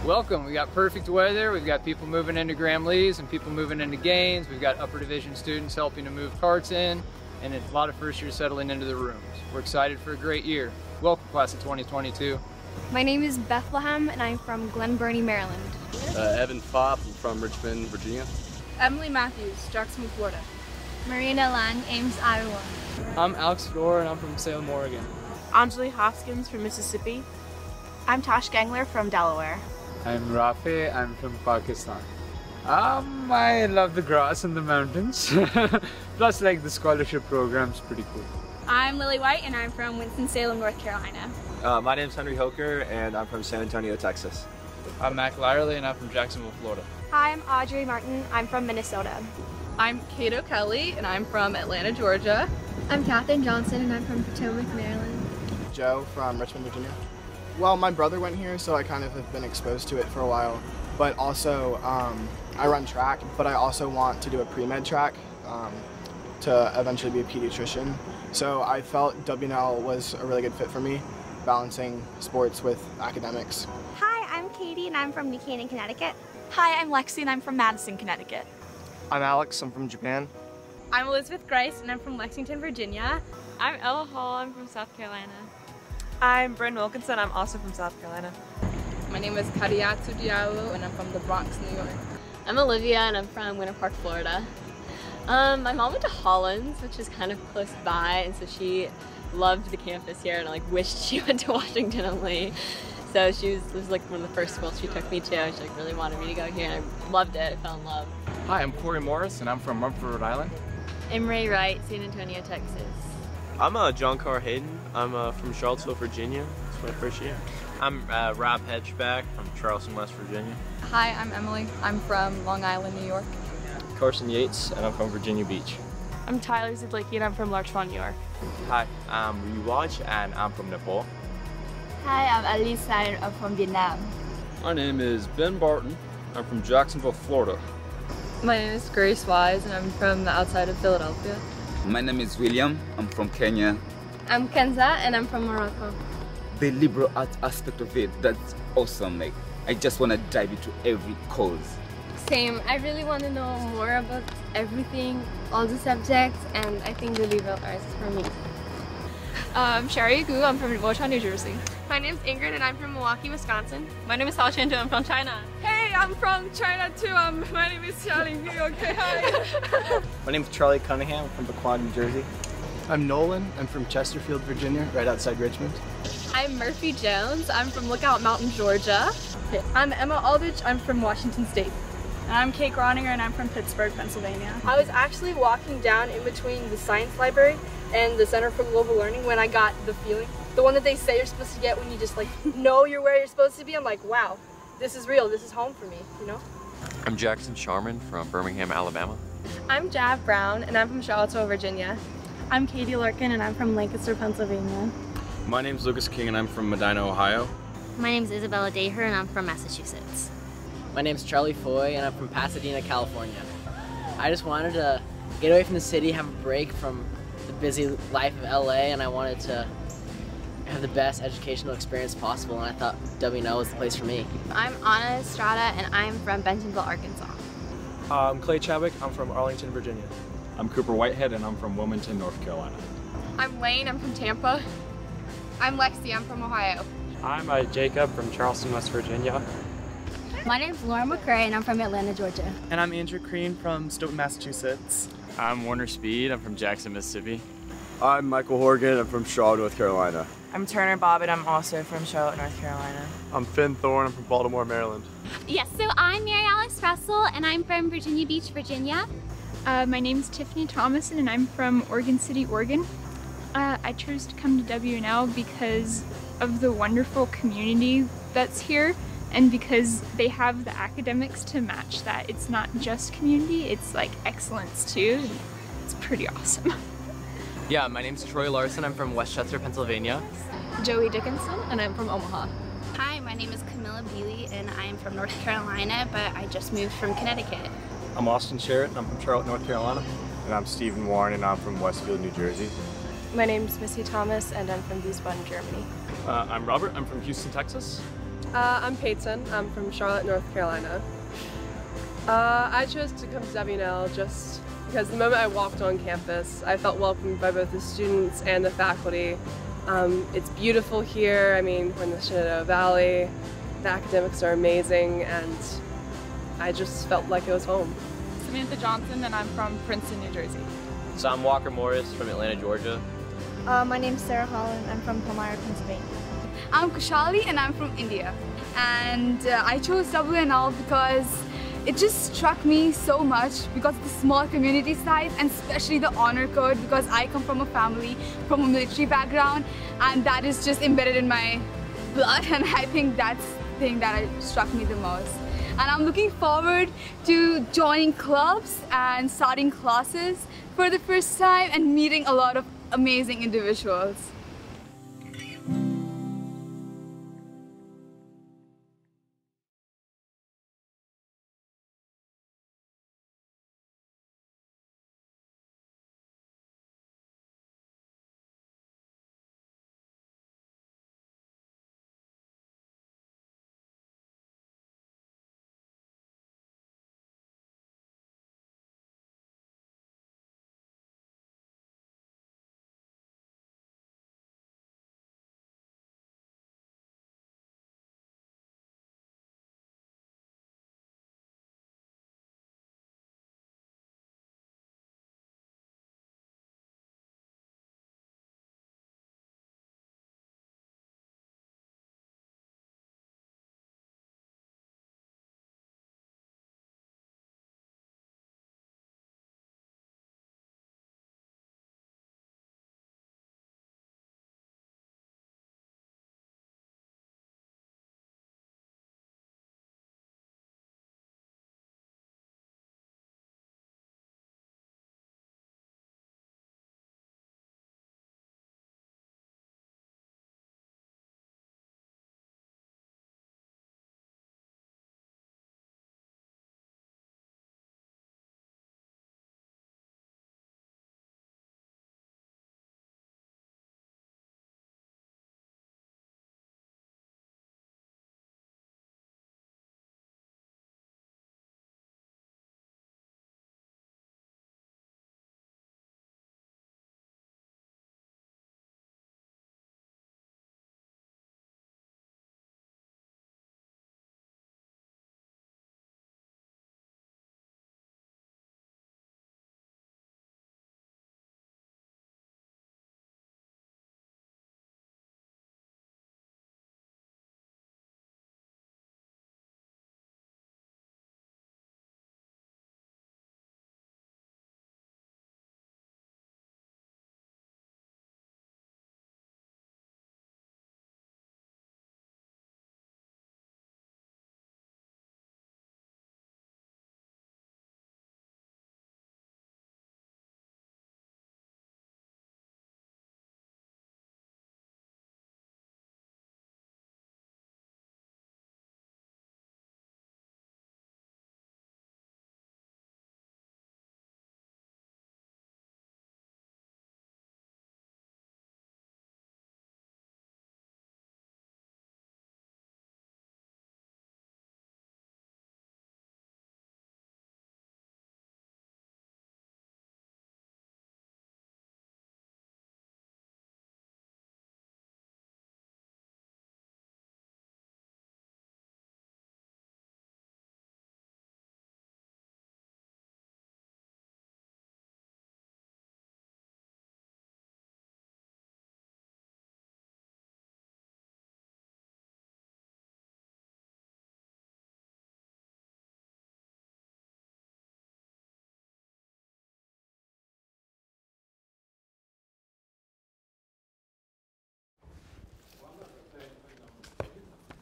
Welcome. We got perfect weather. We've got people moving into Graham Lee's and people moving into Gaines. We've got upper division students helping to move carts in, and a lot of first years settling into the rooms. We're excited for a great year. Welcome, class of 2022. My name is Bethlehem, and I'm from Glen Burnie, Maryland. Evan Fopp from Richmond, Virginia. Emily Matthews, Jacksonville, Florida. Marina Lang, Ames, Iowa. I'm Alex Fedor, and I'm from Salem, Oregon. Anjali Hoskins from Mississippi. I'm Tosh Gangler from Delaware. I'm Rafi, I'm from Pakistan. I love the grass and the mountains. Plus, like, the scholarship program's pretty cool. I'm Lily White, and I'm from Winston-Salem, North Carolina. My name's Henry Hoker, and I'm from San Antonio, Texas. I'm Mac Lyerly, and I'm from Jacksonville, Florida. Hi, I'm Audrey Martin. I'm from Minnesota. I'm Kato Kelly, and I'm from Atlanta, Georgia. I'm Katherine Johnson, and I'm from Potomac, Maryland. Joe from Richmond, Virginia. Well, my brother went here, so I kind of have been exposed to it for a while. But also, I run track, but I also want to do a pre-med track to eventually be a pediatrician. So I felt WNL was a really good fit for me, balancing sports with academics. Hi, I'm Katie, and I'm from New Canaan, Connecticut. Hi, I'm Lexi, and I'm from Madison, Connecticut. I'm Alex, I'm from Japan. I'm Elizabeth Grice, and I'm from Lexington, Virginia. I'm Ella Hall, I'm from South Carolina. I'm Bryn Wilkinson, I'm also from South Carolina. My name is Kariatu Diallo, and I'm from the Bronx, New York. I'm Olivia, and I'm from Winter Park, Florida. My mom went to Hollins, which is kind of close by, and so she loved the campus here and like wished she went to Washington and Lee. So this was like one of the first schools she took me to. She like really wanted me to go here, and I loved it. I fell in love. Hi, I'm Corey Morris, and I'm from Rumford, Rhode Island. I'm Ray Wright, San Antonio, Texas. I'm John Carr Hayden. I'm from Charlottesville, Virginia. It's my first year. I'm Rob Hedgeback from Charleston, West Virginia. Hi, I'm Emily. I'm from Long Island, New York. Carson Yates, and I'm from Virginia Beach. I'm Tyler Zidlicki, and I'm from Larchmont, New York. Hi, I'm Rewatch, and I'm from Nepal. Hi, I'm Alisa, and I'm from Vietnam. My name is Ben Barton. I'm from Jacksonville, Florida. My name is Grace Wise, and I'm from the outside of Philadelphia. My name is William. I'm from Kenya. I'm Kenza, and I'm from Morocco. The liberal arts aspect of it, that's awesome. Like, I just want to dive into every cause. Same. I really want to know more about everything, all the subjects, and I think the liberal arts is for me. I'm Sherry Gu, I'm from Wochon, New Jersey. My name's Ingrid, and I'm from Milwaukee, Wisconsin. My name is Hao Chintu, I'm from China. Hey, I'm from China too. My name is Xiaoling Yu. Okay, hi. My name's Charlie Cunningham. I'm from Pequod, New Jersey. I'm Nolan. I'm from Chesterfield, Virginia, right outside Richmond. I'm Murphy Jones. I'm from Lookout Mountain, Georgia. I'm Emma Aldrich. I'm from Washington State. And I'm Kate Groninger, and I'm from Pittsburgh, Pennsylvania. I was actually walking down in between the science library and the Center for Global Learning when I got the feeling. The one that they say you're supposed to get when you just like know you're where you're supposed to be. I'm like, wow, this is real. This is home for me, you know? I'm Jackson Sharman from Birmingham, Alabama. I'm Jav Brown, and I'm from Charlottesville, Virginia. I'm Katie Larkin, and I'm from Lancaster, Pennsylvania. My name's Lucas King, and I'm from Medina, Ohio. My name's Isabella Daher, and I'm from Massachusetts. My name's Charlie Foy, and I'm from Pasadena, California. I just wanted to get away from the city, have a break from the busy life of LA, and I wanted to have the best educational experience possible, and I thought WNL was the place for me. I'm Anna Estrada, and I'm from Bentonville, Arkansas. I'm Clay Chadwick, I'm from Arlington, Virginia. I'm Cooper Whitehead, and I'm from Wilmington, North Carolina. I'm Lane. I'm from Tampa. I'm Lexi. I'm from Ohio. I'm Jacob from Charleston, West Virginia. My name's Laura McCray, and I'm from Atlanta, Georgia. And I'm Andrew Crean from Stoughton, Massachusetts. I'm Warner Speed. I'm from Jackson, Mississippi. I'm Michael Horgan. I'm from Charlotte, North Carolina. I'm Turner Bob, and I'm also from Charlotte, North Carolina. I'm Finn Thorne. I'm from Baltimore, Maryland. Yes, so I'm Mary Alice Russell, and I'm from Virginia Beach, Virginia. My name's Tiffany Thomason, and I'm from Oregon City, Oregon. I chose to come to WNL because of the wonderful community that's here, and because they have the academics to match that. It's not just community, it's like excellence too. It's pretty awesome. Yeah, my name's Troy Larson. I'm from Westchester, Pennsylvania. Joey Dickinson, and I'm from Omaha. Hi, my name is Camilla Beely, and I am from North Carolina, but I just moved from Connecticut. I'm Austin Sherritt. I'm from Charlotte, North Carolina. And I'm Stephen Warren, and I'm from Westfield, New Jersey. My name's Missy Thomas, and I'm from Wiesbaden, Germany. I'm Robert. I'm from Houston, Texas. I'm Peyton. I'm from Charlotte, North Carolina. I chose to come to WNL just because the moment I walked on campus, I felt welcomed by both the students and the faculty. It's beautiful here. I mean, we're in the Shenandoah Valley. The academics are amazing, and I just felt like it was home. Samantha Johnson, and I'm from Princeton, New Jersey. So I'm Walker Morris from Atlanta, Georgia. My name's Sarah Holland. I'm from Palmyra, Pennsylvania. I'm Kushali and I'm from India. And I chose WNL because it just struck me so much because of the small community size and especially the honor code, because I come from a family from a military background and that is just embedded in my blood, and I think that's the thing that struck me the most. And I'm looking forward to joining clubs and starting classes for the first time and meeting a lot of amazing individuals.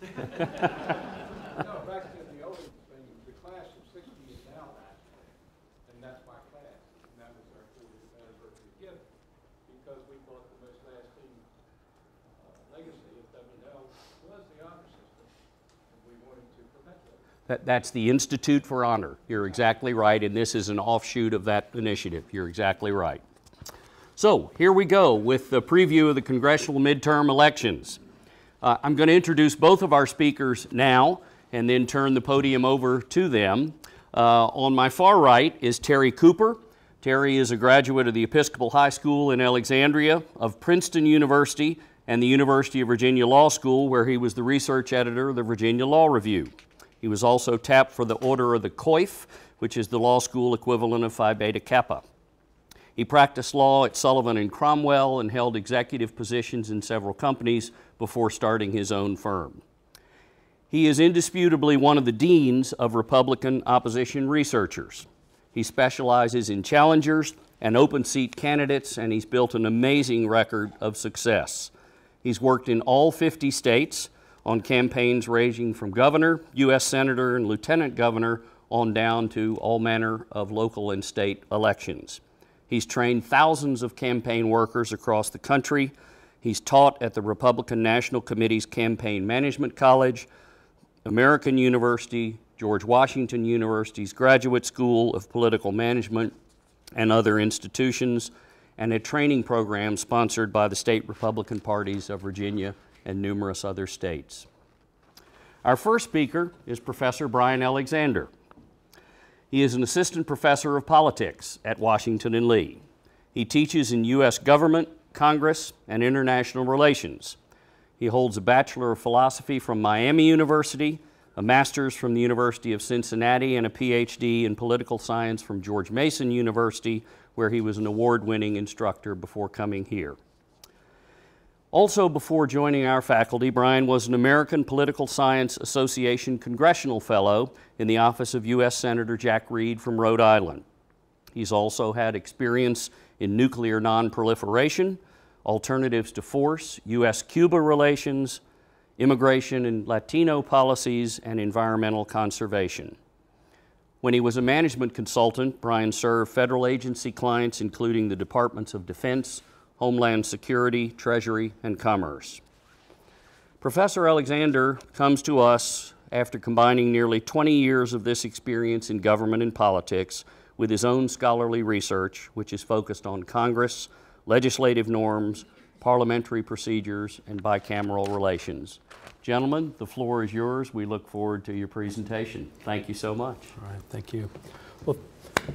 No, back to the old thing, the class of 60 is now that, and that's my class, and that was our 40th anniversary gift, because we thought the most lasting legacy of WNL was the honor system, and we wanted to perpetuate it. That's the Institute for Honor. You're exactly right, and this is an offshoot of that initiative. You're exactly right. So here we go with the preview of the congressional midterm elections. I'm going to introduce both of our speakers now and then turn the podium over to them. On my far right is Terry Cooper. Terry is a graduate of the Episcopal High School in Alexandria, of Princeton University, and the University of Virginia Law School, where he was the research editor of the Virginia Law Review. He was also tapped for the Order of the Coif, which is the law school equivalent of Phi Beta Kappa. He practiced law at Sullivan and Cromwell and held executive positions in several companies before starting his own firm. He is indisputably one of the deans of Republican opposition researchers. He specializes in challengers and open seat candidates, and he's built an amazing record of success. He's worked in all 50 states on campaigns ranging from governor, U.S. senator, and lieutenant governor on down to all manner of local and state elections. He's trained thousands of campaign workers across the country. He's taught at the Republican National Committee's Campaign Management College, American University, George Washington University's Graduate School of Political Management, and other institutions, and a training program sponsored by the state Republican parties of Virginia and numerous other states. Our first speaker is Professor Brian Alexander. He is an assistant professor of politics at Washington and Lee. He teaches in U.S. government, Congress, and international relations. He holds a Bachelor of Philosophy from Miami University, a Master's from the University of Cincinnati, and a PhD in Political Science from George Mason University, where he was an award-winning instructor before coming here. Also before joining our faculty, Brian was an American Political Science Association Congressional Fellow in the office of U.S. Senator Jack Reed from Rhode Island. He's also had experience in nuclear non-proliferation, alternatives to force, U.S.-Cuba relations, immigration and Latino policies, and environmental conservation. When he was a management consultant, Brian served federal agency clients including the Departments of Defense, Homeland Security, Treasury, and Commerce. Professor Alexander comes to us after combining nearly 20 years of this experience in government and politics with his own scholarly research, which is focused on Congress, legislative norms, parliamentary procedures, and bicameral relations. Gentlemen, the floor is yours. We look forward to your presentation. Thank you so much. All right, thank you. Well,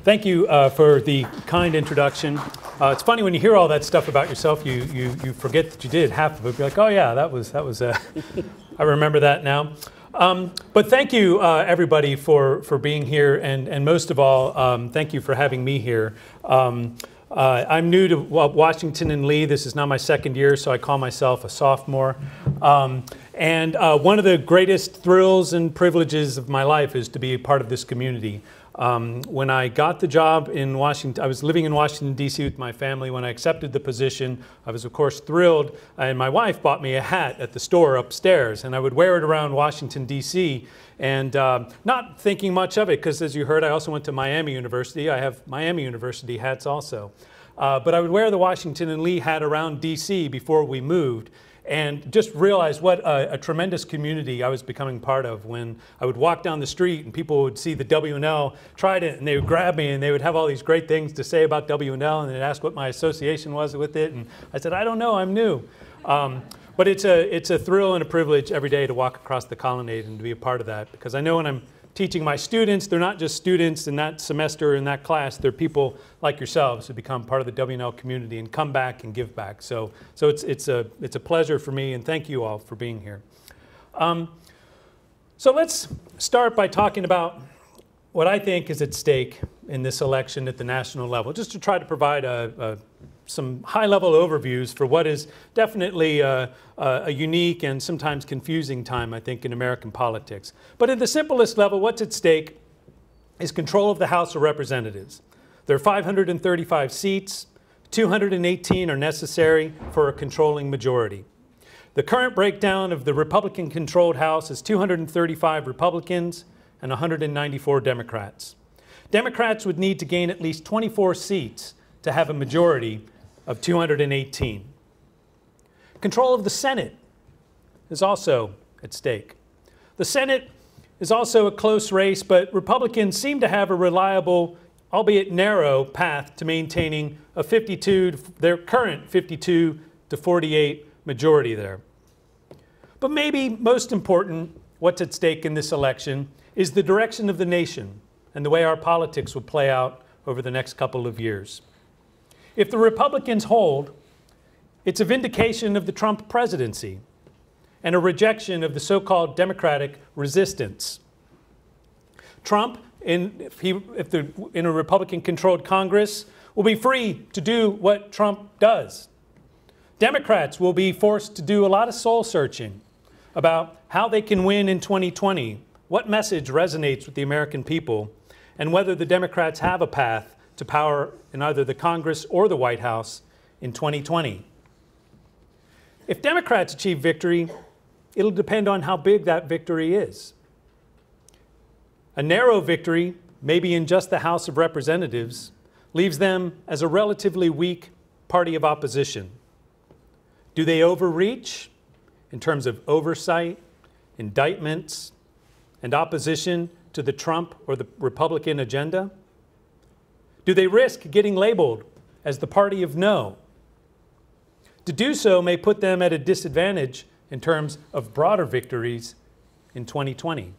thank you for the kind introduction. It's funny when you hear all that stuff about yourself, you forget that you did half of it. You're like, oh yeah, that was I remember that now. But thank you everybody for being here, and most of all, thank you for having me here. I'm new to Washington and Lee. This is now my second year, so I call myself a sophomore. And one of the greatest thrills and privileges of my life is to be a part of this community. When I got the job in Washington, I was living in Washington, D.C. with my family. When I accepted the position, I was, of course, thrilled. And my wife bought me a hat at the store upstairs, and I would wear it around Washington, D.C., and not thinking much of it, because as you heard, I also went to Miami University. I have Miami University hats also. But I would wear the Washington and Lee hat around D.C. before we moved, and just realized what a tremendous community I was becoming part of when I would walk down the street and people would see the W&L Trident and they would grab me and they would have all these great things to say about W&L, and they'd ask what my association was with it, and I said, I don't know, I'm new. But it's a thrill and a privilege every day to walk across the colonnade and to be a part of that, because I know when I'm teaching my students, they're not just students in that semester, in that class, they're people like yourselves who become part of the W&L community and come back and give back. So it's a pleasure for me, and thank you all for being here. So let's start by talking about what I think is at stake in this election at the national level, just to try to provide some high-level overviews for what is definitely a unique and sometimes confusing time, I think, in American politics. But at the simplest level, what's at stake is control of the House of Representatives. There are 535 seats. 218 are necessary for a controlling majority. The current breakdown of the Republican-controlled House is 235 Republicans and 194 Democrats. Democrats would need to gain at least 24 seats to have a majority of 218. Control of the Senate is also at stake. The Senate is also a close race, but Republicans seem to have a reliable, albeit narrow, path to maintaining a their current 52 to 48 majority there. But maybe most important, what's at stake in this election is the direction of the nation and the way our politics will play out over the next couple of years. If the Republicans hold, it's a vindication of the Trump presidency and a rejection of the so-called Democratic resistance. Trump, in a Republican-controlled Congress, will be free to do what Trump does. Democrats will be forced to do a lot of soul-searching about how they can win in 2020, what message resonates with the American people, and whether the Democrats have a path to power in either the Congress or the White House in 2020. If Democrats achieve victory, it'll depend on how big that victory is. A narrow victory, maybe in just the House of Representatives, leaves them as a relatively weak party of opposition. Do they overreach in terms of oversight, indictments, and opposition to the Trump or the Republican agenda? Do they risk getting labeled as the party of no? To do so may put them at a disadvantage in terms of broader victories in 2020.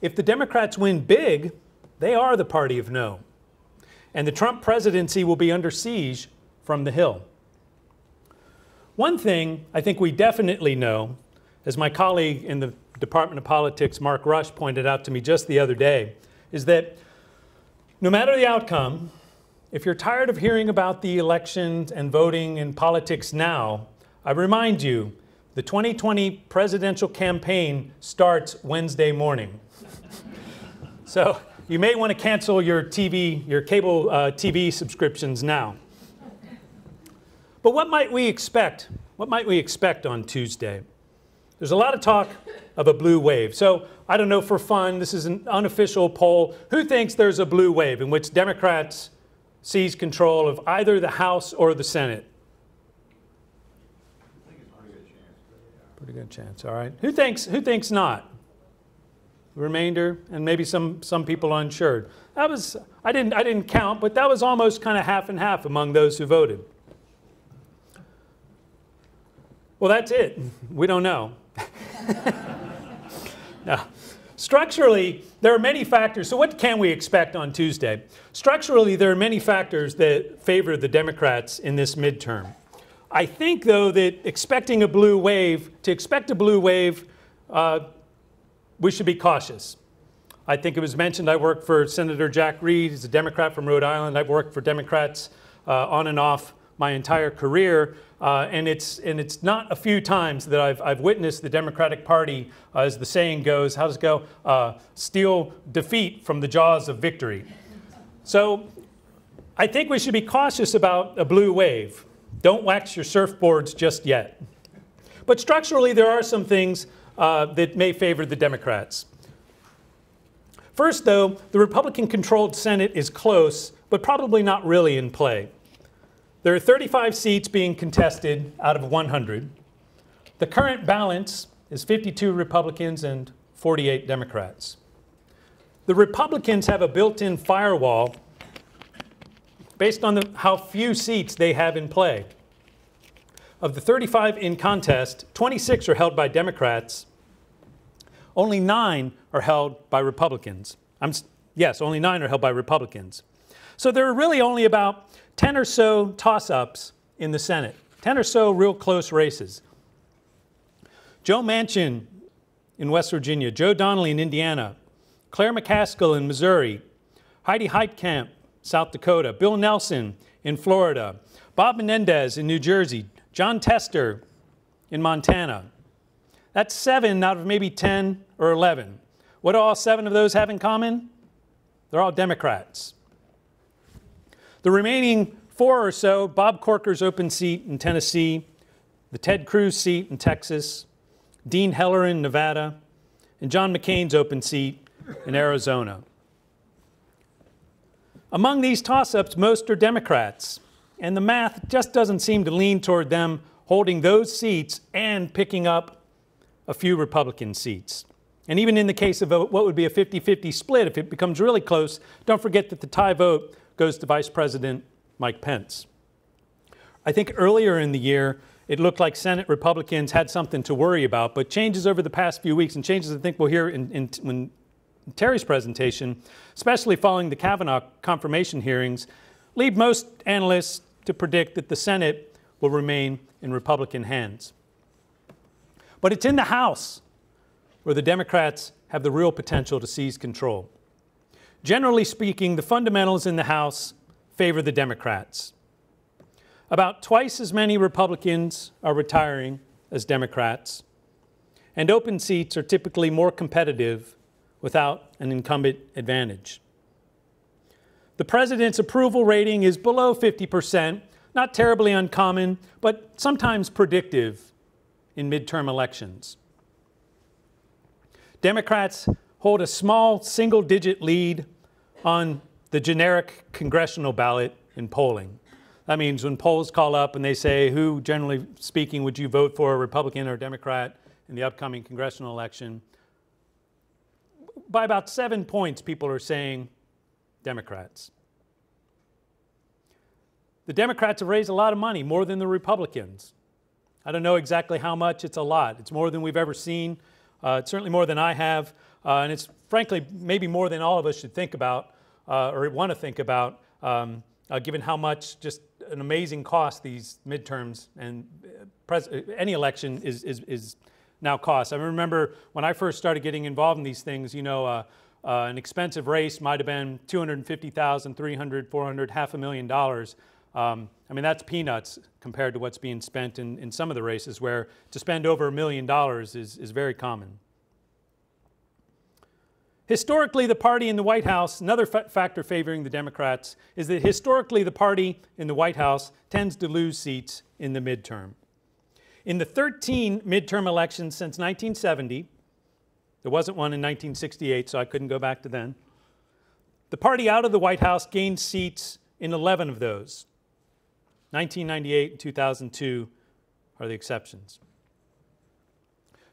If the Democrats win big, they are the party of no. And the Trump presidency will be under siege from the Hill. One thing I think we definitely know, as my colleague in the Department of Politics, Mark Rush, pointed out to me just the other day, is that no matter the outcome, if you're tired of hearing about the elections and voting and politics now, I remind you, the 2020 presidential campaign starts Wednesday morning. So you may want to cancel your cable TV subscriptions now. But what might we expect? What might we expect on Tuesday? There's a lot of talk of a blue wave. So I don't know, for fun, this is an unofficial poll. Who thinks there's a blue wave in which Democrats seize control of either the House or the Senate? I think it's a pretty good chance. Pretty good chance, all right. Who thinks not? The remainder, and maybe some people unsure. That was, I didn't count, but that was almost kind of half and half among those who voted. Well, that's it. We don't know. Now, structurally, there are many factors. So what can we expect on Tuesday? Structurally, there are many factors that favor the Democrats in this midterm. I think, though, that to expect a blue wave, we should be cautious. I think it was mentioned I worked for Senator Jack Reed. He's a Democrat from Rhode Island. I've worked for Democrats on and off my entire career. And it's not a few times that I've witnessed the Democratic Party, as the saying goes, how does it go? Steal defeat from the jaws of victory. So I think we should be cautious about a blue wave. Don't wax your surfboards just yet. But structurally, there are some things that may favor the Democrats. First, though, the Republican-controlled Senate is close, but probably not really in play. There are 35 seats being contested out of 100. The current balance is 52 Republicans and 48 Democrats. The Republicans have a built-in firewall based on how few seats they have in play. Of the 35 in contest, 26 are held by Democrats. Only 9 are held by Republicans. Yes, only 9 are held by Republicans. So there are really only about 10 or so toss-ups in the Senate, 10 or so real close races. Joe Manchin in West Virginia, Joe Donnelly in Indiana, Claire McCaskill in Missouri, Heidi Heitkamp, South Dakota, Bill Nelson in Florida, Bob Menendez in New Jersey, John Tester in Montana. That's 7 out of maybe 10 or 11. What do all 7 of those have in common? They're all Democrats. The remaining 4 or so, Bob Corker's open seat in Tennessee, the Ted Cruz seat in Texas, Dean Heller in Nevada, and John McCain's open seat in Arizona. Among these toss-ups, most are Democrats, and the math just doesn't seem to lean toward them holding those seats and picking up a few Republican seats. And even in the case of what would be a 50-50 split, if it becomes really close, don't forget that the tie vote goes to Vice President Mike Pence. I think earlier in the year, it looked like Senate Republicans had something to worry about, but changes over the past few weeks, and changes I think we'll hear in Terry's presentation, especially following the Kavanaugh confirmation hearings, lead most analysts to predict that the Senate will remain in Republican hands. But it's in the House where the Democrats have the real potential to seize control. Generally speaking, the fundamentals in the House favor the Democrats. About twice as many Republicans are retiring as Democrats, and open seats are typically more competitive without an incumbent advantage. The president's approval rating is below 50%, not terribly uncommon, but sometimes predictive in midterm elections. Democrats hold a small single-digit lead on the generic congressional ballot in polling. That means when polls call up and they say, who, generally speaking, would you vote for, a Republican or Democrat in the upcoming congressional election? By about 7 points, people are saying Democrats. The Democrats have raised a lot of money, more than the Republicans. I don't know exactly how much. It's a lot. It's more than we've ever seen. It's certainly more than I have. And it's, frankly, maybe more than all of us should think about or want to think about, given how much just an amazing cost these midterms and any election is now cost. I remember when I first started getting involved in these things, you know, an expensive race might have been $250,000, $300,000, $400,000, $500,000. I mean, that's peanuts compared to what's being spent in some of the races, where to spend over $1 million is very common. Historically, the party in the White House, another factor favoring the Democrats, is that historically the party in the White House tends to lose seats in the midterm. In the 13 midterm elections since 1970, there wasn't one in 1968, so I couldn't go back to then, the party out of the White House gained seats in 11 of those. 1998 and 2002 are the exceptions.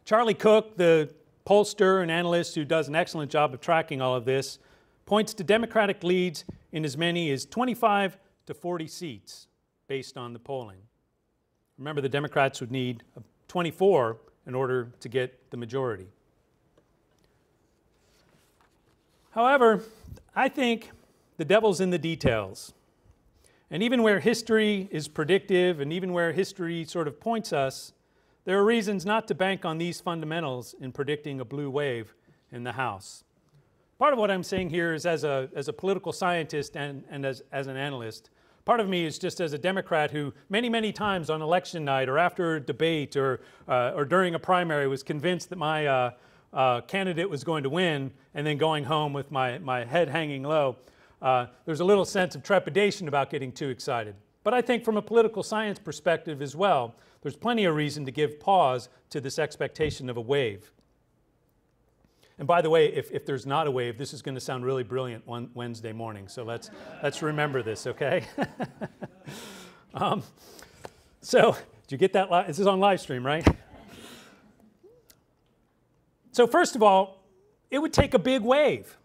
Charlie Cook, the pollster and analyst who does an excellent job of tracking all of this, points to Democratic leads in as many as 25 to 40 seats based on the polling. Remember, the Democrats would need 24 in order to get the majority. However, I think the devil's in the details. And even where history is predictive, and even where history sort of points us, there are reasons not to bank on these fundamentals in predicting a blue wave in the House. Part of what I'm saying here is as a political scientist and as an analyst. Part of me is just as a Democrat who many, many times on election night or after a debate or during a primary was convinced that my candidate was going to win, and then going home with my head hanging low. There's a little sense of trepidation about getting too excited. But I think from a political science perspective as well, there's plenty of reason to give pause to this expectation of a wave. And by the way, if there's not a wave, this is going to sound really brilliant one Wednesday morning. So let's remember this, okay? So did you get that? This is on live stream, right? So first of all, it would take a big wave.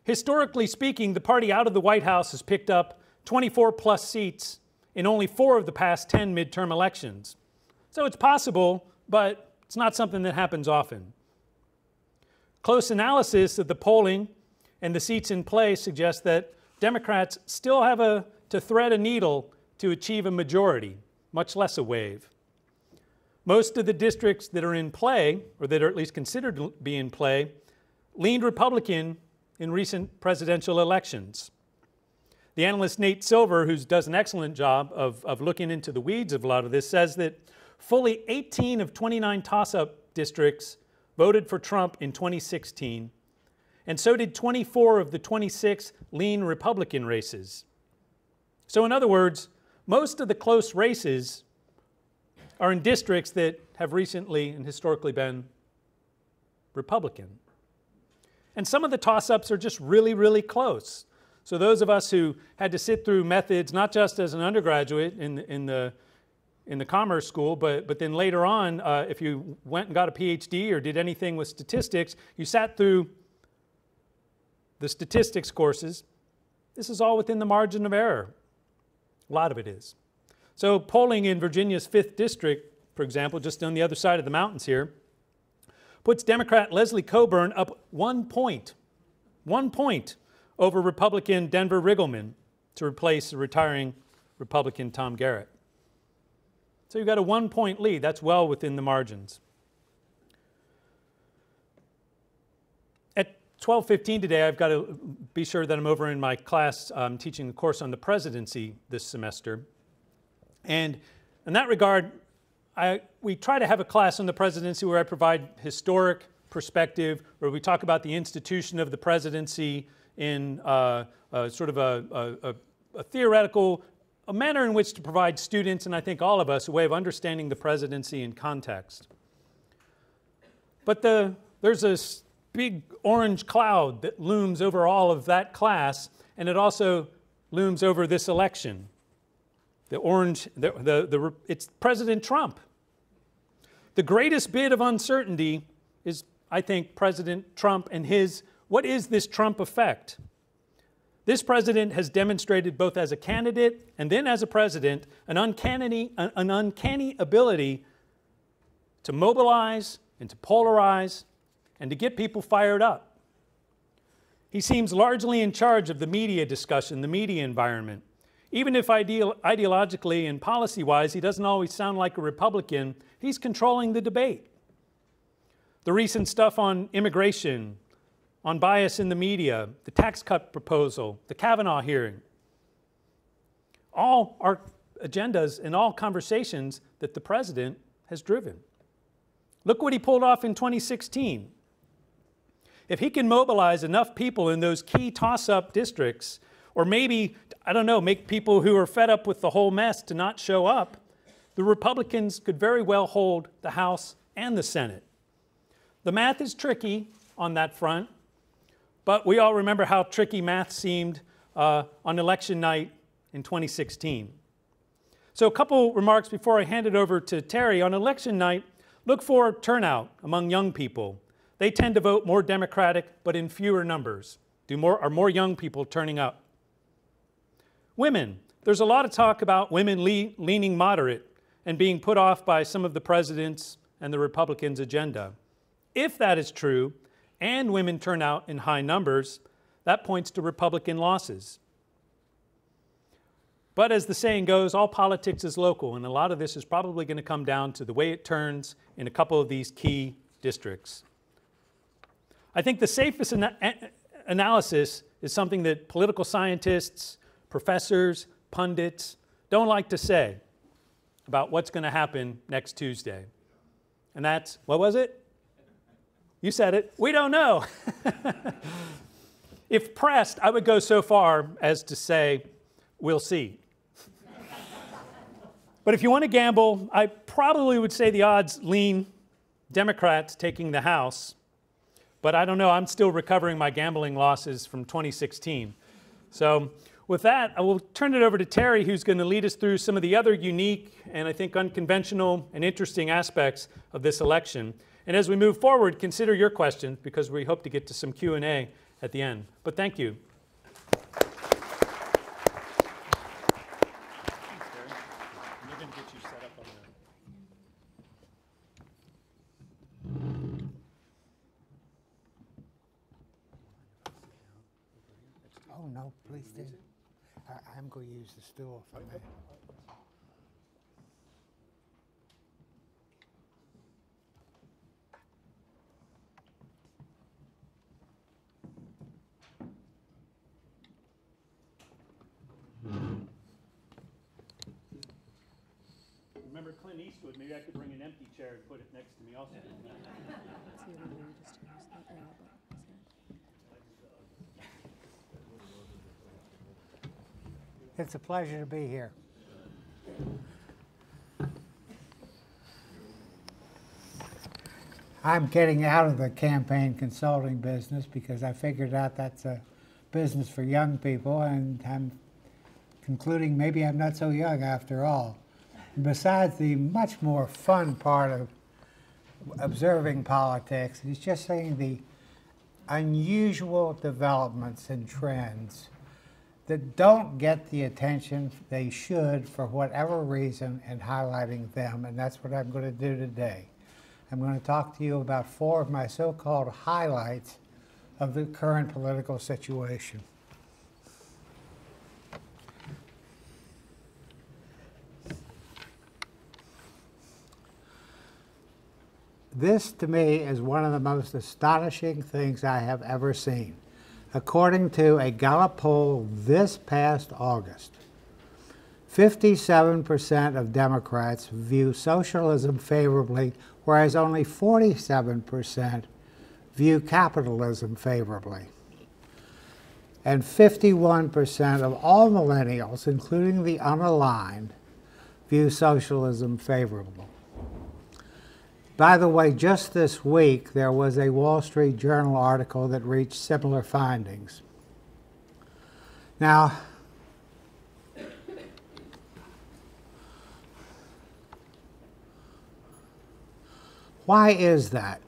Historically speaking, the party out of the White House has picked up 24 plus seats in only 4 of the past 10 midterm elections. So it's possible, but it's not something that happens often. Close analysis of the polling and the seats in play suggests that Democrats still have to thread a needle to achieve a majority, much less a wave. Most of the districts that are in play, or that are at least considered to be in play, leaned Republican in recent presidential elections. The analyst Nate Silver, who does an excellent job of looking into the weeds of a lot of this, says that fully 18 of 29 toss-up districts voted for Trump in 2016, and so did 24 of the 26 lean Republican races. So in other words, most of the close races are in districts that have recently and historically been Republican. And some of the toss-ups are just really, really close. So those of us who had to sit through methods, not just as an undergraduate in the commerce school, but then later on, if you went and got a PhD or did anything with statistics, you sat through the statistics courses. This is all within the margin of error. A lot of it is. So polling in Virginia's 5th district, for example, just on the other side of the mountains here, puts Democrat Leslie Coburn up 1 point over Republican Denver Riggleman to replace the retiring Republican Tom Garrett. So you've got a 1-point lead. That's well within the margins. At 12:15 today, I've got to be sure that I'm over in my class. I'm teaching a course on the presidency this semester. And in that regard, we try to have a class on the presidency where I provide historic perspective, where we talk about the institution of the presidency in sort of a theoretical, a manner in which to provide students, and I think all of us, a way of understanding the presidency in context. But there's this big orange cloud that looms over all of that class, and it also looms over this election. The orange, it's President Trump. The greatest bit of uncertainty is, I think, President Trump and what is this Trump effect? This president has demonstrated both as a candidate and then as a president an uncanny ability to mobilize and to polarize and to get people fired up. He seems largely in charge of the media discussion, the media environment. Even if ideologically and policy-wise he doesn't always sound like a Republican, he's controlling the debate. The recent stuff on immigration, on bias in the media, the tax cut proposal, the Kavanaugh hearing, all are agendas and all conversations that the president has driven. Look what he pulled off in 2016. If he can mobilize enough people in those key toss-up districts, or maybe, I don't know, make people who are fed up with the whole mess to not show up, the Republicans could very well hold the House and the Senate. The math is tricky on that front, but we all remember how tricky math seemed on election night in 2016. So a couple remarks before I hand it over to Terry. On election night, look for turnout among young people. They tend to vote more Democratic, but in fewer numbers. Are more young people turning up? Women. There's a lot of talk about women leaning moderate and being put off by some of the president's and the Republicans' agenda. If that is true, and women turn out in high numbers, that points to Republican losses. But as the saying goes, all politics is local, and a lot of this is probably going to come down to the way it turns in a couple of these key districts. I think the safest analysis is something that political scientists, professors, pundits don't like to say about what's going to happen next Tuesday. And that's, what was it? You said it. We don't know. If pressed, I would go so far as to say, we'll see. But if you want to gamble, I probably would say the odds lean Democrats taking the House. But I don't know. I'm still recovering my gambling losses from 2016. So with that, I will turn it over to Terry, who's going to lead us through some of the other unique and I think unconventional and interesting aspects of this election. And as we move forward, consider your questions because we hope to get to some Q&A at the end. But thank you. Oh, no, please do. I'm going to use the stool if I may. Remember Clint Eastwood? Maybe I could bring an empty chair and put it next to me also. It's a pleasure to be here. I'm getting out of the campaign consulting business because I figured out that's a business for young people, and I'm concluding maybe I'm not so young after all. And besides, the much more fun part of observing politics is just seeing the unusual developments and trends that don't get the attention they should for whatever reason and highlighting them, and that's what I'm going to do today. I'm going to talk to you about 4 of my so-called highlights of the current political situation. This, to me, is one of the most astonishing things I have ever seen. According to a Gallup poll this past August, 57% of Democrats view socialism favorably, whereas only 47% view capitalism favorably. And 51% of all millennials, including the unaligned, view socialism favorably. By the way, just this week, there was a Wall Street Journal article that reached similar findings. Now, why is that?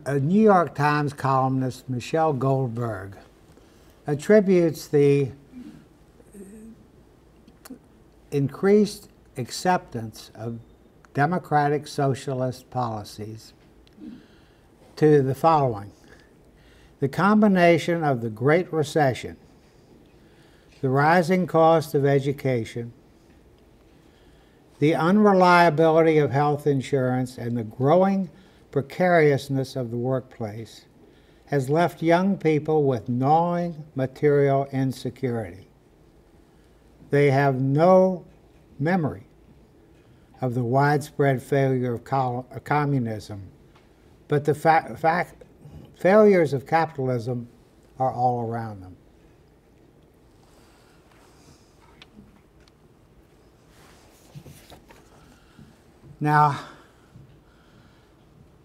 A New York Times columnist, Michelle Goldberg, attributes the increased acceptance of democratic socialist policies to the following: the combination of the Great Recession, the rising cost of education, the unreliability of health insurance, and the growing precariousness of the workplace has left young people with gnawing material insecurity. They have no memory of the widespread failure of communism, but the failures of capitalism are all around them. Now,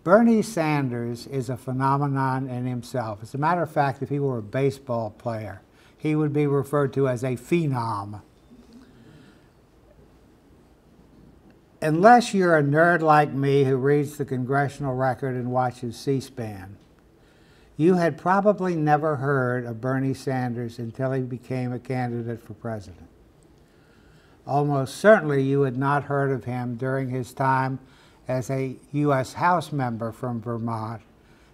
Bernie Sanders is a phenomenon in himself. As a matter of fact, if he were a baseball player, he would be referred to as a phenom. Unless you're a nerd like me who reads the Congressional Record and watches C-SPAN, you had probably never heard of Bernie Sanders until he became a candidate for president. Almost certainly you had not heard of him during his time as a U.S. House member from Vermont,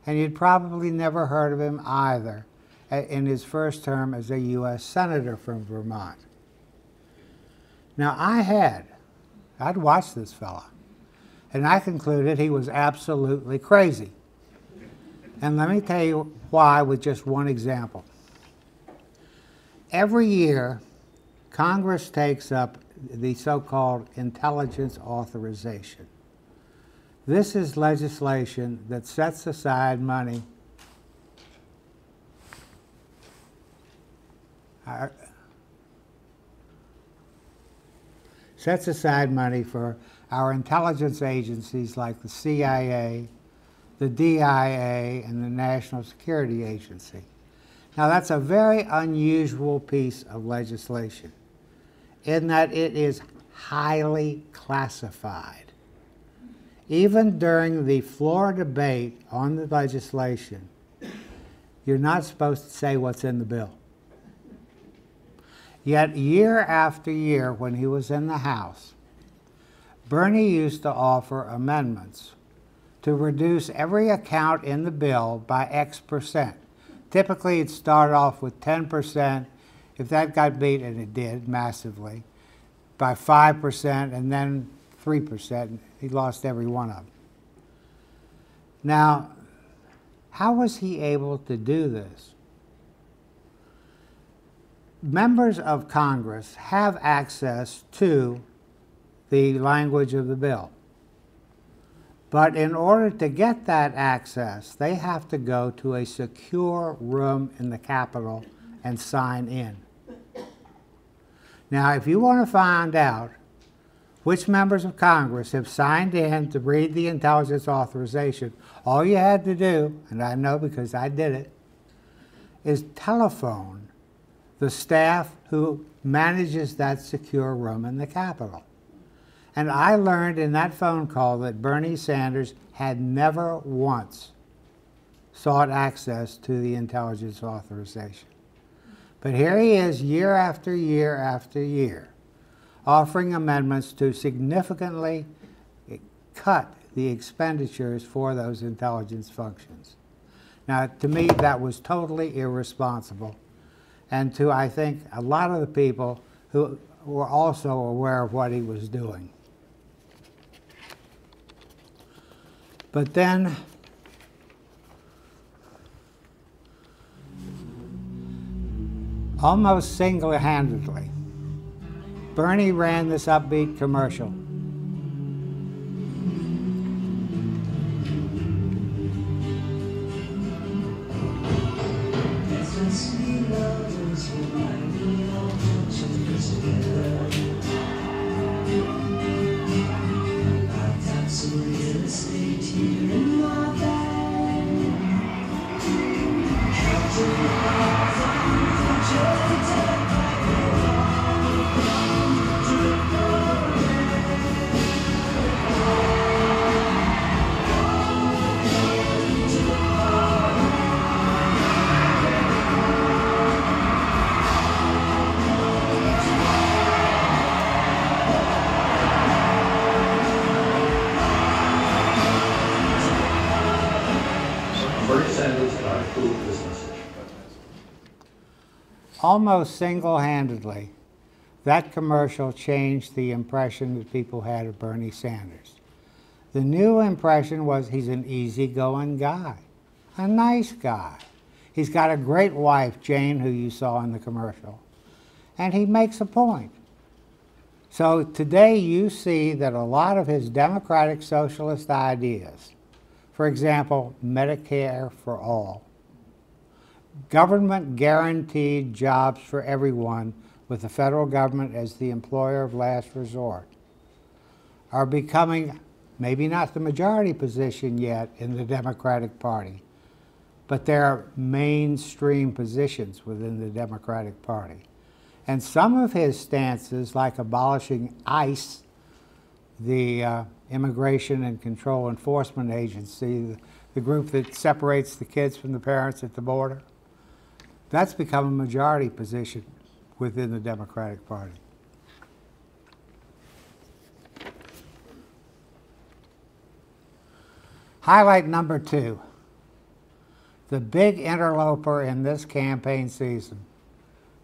and you'd probably never heard of him either in his first term as a U.S. Senator from Vermont. Now, I'd watched this fella, and I concluded he was absolutely crazy. And let me tell you why with just one example. Every year, Congress takes up the so-called intelligence authorization. This is legislation that sets aside money for our intelligence agencies like the CIA, the DIA, and the National Security Agency. Now, that's a very unusual piece of legislation in that it is highly classified. Even during the floor debate on the legislation, you're not supposed to say what's in the bill. Yet year after year, when he was in the House, Bernie used to offer amendments to reduce every account in the bill by X%. Typically, it'd start off with 10%. If that got beat, and it did massively, by 5%, and then 3%. He lost every one of them. Now, how was he able to do this? Members of Congress have access to the language of the bill. But in order to get that access, they have to go to a secure room in the Capitol and sign in. Now, if you want to find out which members of Congress have signed in to read the intelligence authorization, all you had to do, and I know because I did it, is telephone the staff who manages that secure room in the Capitol. And I learned in that phone call that Bernie Sanders had never once sought access to the intelligence authorization. But here he is year after year after year, offering amendments to significantly cut the expenditures for those intelligence functions. Now, to me, that was totally irresponsible. And to, I think, a lot of the people who were also aware of what he was doing. But then, almost single-handedly, Bernie ran this upbeat commercial. Almost single-handedly, that commercial changed the impression that people had of Bernie Sanders. The new impression was he's an easygoing guy, a nice guy. He's got a great wife, Jane, who you saw in the commercial, and he makes a point. So today you see that a lot of his democratic socialist ideas, for example, Medicare for all, government guaranteed jobs for everyone with the federal government as the employer of last resort, are becoming maybe not the majority position yet in the Democratic Party, but they're mainstream positions within the Democratic Party. And some of his stances, like abolishing ICE, the Immigration and Control Enforcement Agency, the group that separates the kids from the parents at the border, that's become a majority position within the Democratic Party. Highlight number 2. The big interloper in this campaign season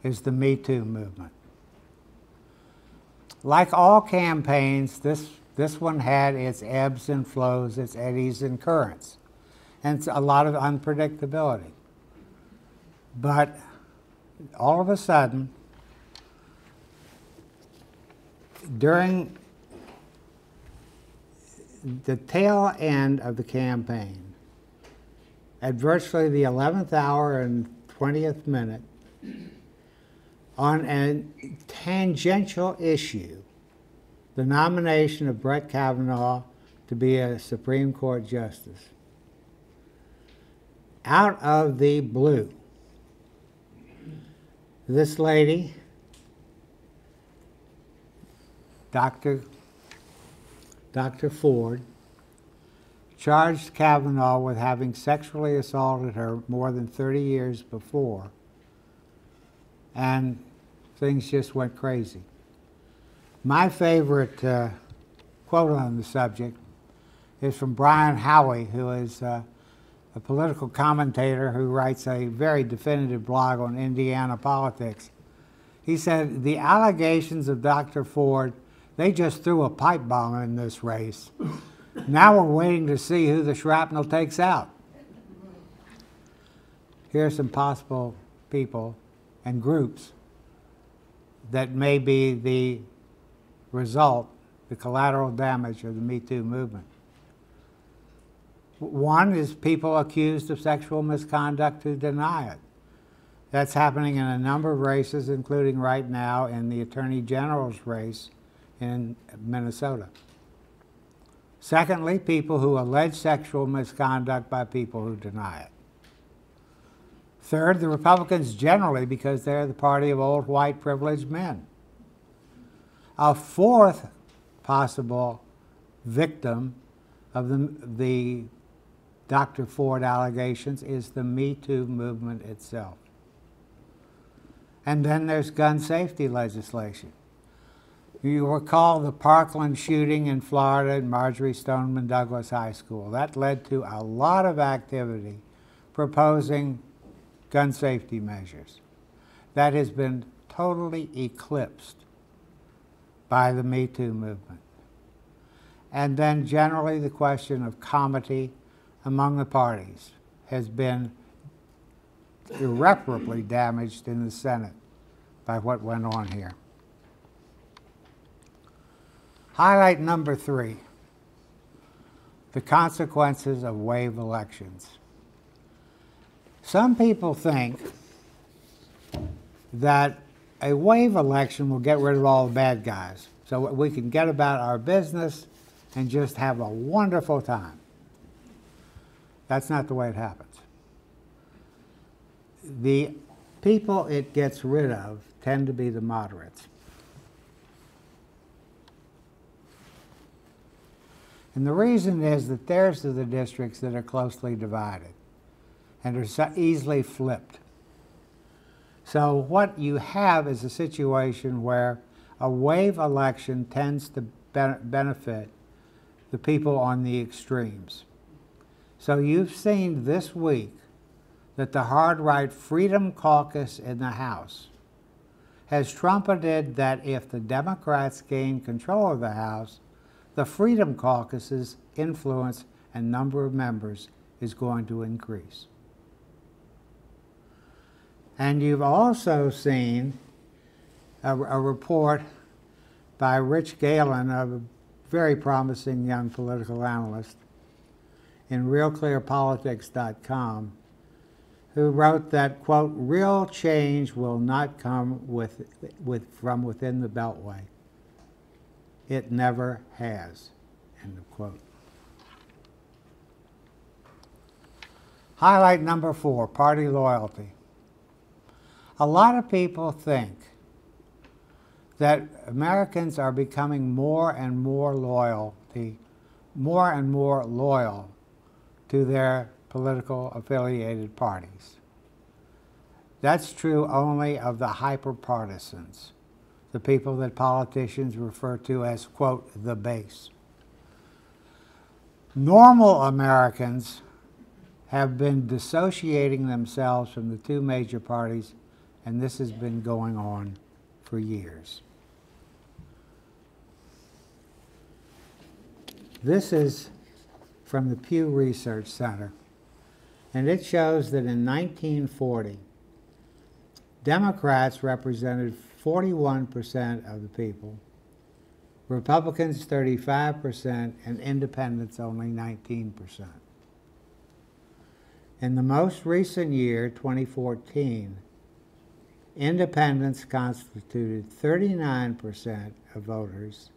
is the Me Too movement. Like all campaigns, this one had its ebbs and flows, its eddies and currents, and a lot of unpredictability. But all of a sudden, during the tail end of the campaign, at virtually the 11th hour and 20th minute, on a tangential issue, the nomination of Brett Kavanaugh to be a Supreme Court justice, out of the blue, this lady, Dr. Ford, charged Kavanaugh with having sexually assaulted her more than 30 years before, and things just went crazy. My favorite quote on the subject is from Brian Howey, who is a political commentator who writes a very definitive blog on Indiana politics. He said, the allegations of Dr. Ford, they just threw a pipe bomb in this race. Now we're waiting to see who the shrapnel takes out. Here are some possible people and groups that may be the result, the collateral damage of the Me Too movement. One is people accused of sexual misconduct who deny it. That's happening in a number of races, including right now in the Attorney General's race in Minnesota. Secondly, people who allege sexual misconduct by people who deny it. Third, the Republicans generally, because they're the party of old white privileged men. A fourth possible victim of the Dr. Ford allegations is the Me Too movement itself. And then there's gun safety legislation. You recall the Parkland shooting in Florida at Marjorie Stoneman Douglas High School. That led to a lot of activity proposing gun safety measures. That has been totally eclipsed by the Me Too movement. And then generally the question of comity among the parties has been irreparably damaged in the Senate by what went on here. Highlight number 3, the consequences of wave elections. Some people think that a wave election will get rid of all the bad guys, so we can get about our business and just have a wonderful time. That's not the way it happens. The people it gets rid of tend to be the moderates. And the reason is that theirs are the districts that are closely divided and are so easily flipped. So what you have is a situation where a wave election tends to benefit the people on the extremes. So you've seen this week that the hard-right Freedom Caucus in the House has trumpeted that if the Democrats gain control of the House, the Freedom Caucus's influence and number of members is going to increase. And you've also seen a report by Rich Galen, a very promising young political analyst, in realclearpolitics.com, who wrote that, quote, real change will not come from within the Beltway. It never has, end of quote. Highlight number 4, party loyalty. A lot of people think that Americans are becoming more and more loyal to their political affiliated parties. That's true only of the hyper-partisans, the people that politicians refer to as, quote, the base. Normal Americans have been dissociating themselves from the two major parties, and this has been going on for years. This is from the Pew Research Center, and it shows that in 1940, Democrats represented 41% of the people, Republicans 35%, and independents only 19%. In the most recent year, 2014, independents constituted 39% of voters,